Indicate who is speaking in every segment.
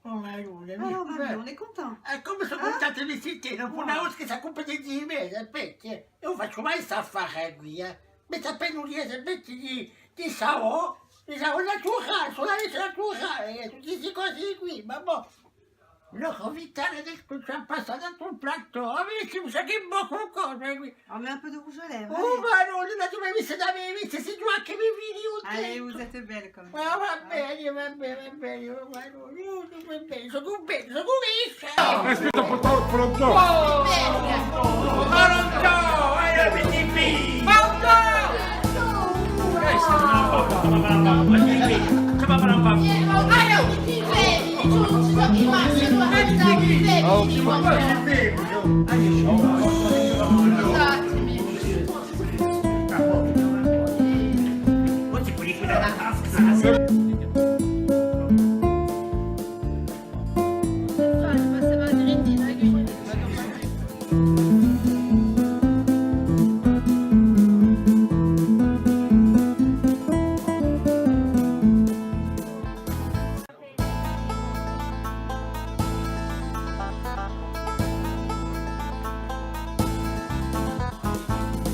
Speaker 1: Alors, Babi, on è contento.
Speaker 2: Come sono contento di sentire una voce che si accompagna di me, perché io non faccio mai sta fare qui, mi sta penulire sempre di sao la tua casa, la tua casa, tutti questi cose qui, ma boh. Non convitare che c'è passato un platto, amici, mi sa che poco cosa qui.
Speaker 1: On met un peu de rouge à lèvres.
Speaker 2: Oh, ma non, la tua vista da me, vista, si tu anche mi vedi.
Speaker 1: Allez, vous êtes belle comme ça.
Speaker 2: Ma va bene, va bene, sono convinta.
Speaker 3: Aspetta, pronto?
Speaker 2: Pronto, BTP!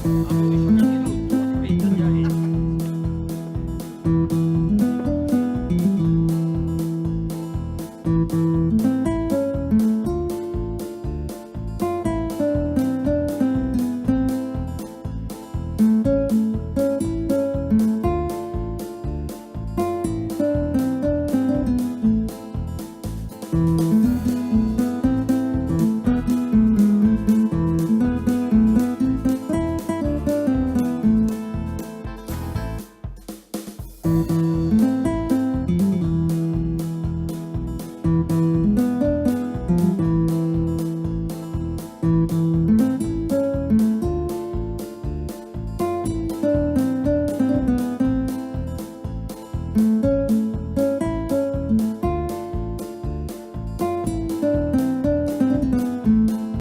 Speaker 4: Thank you.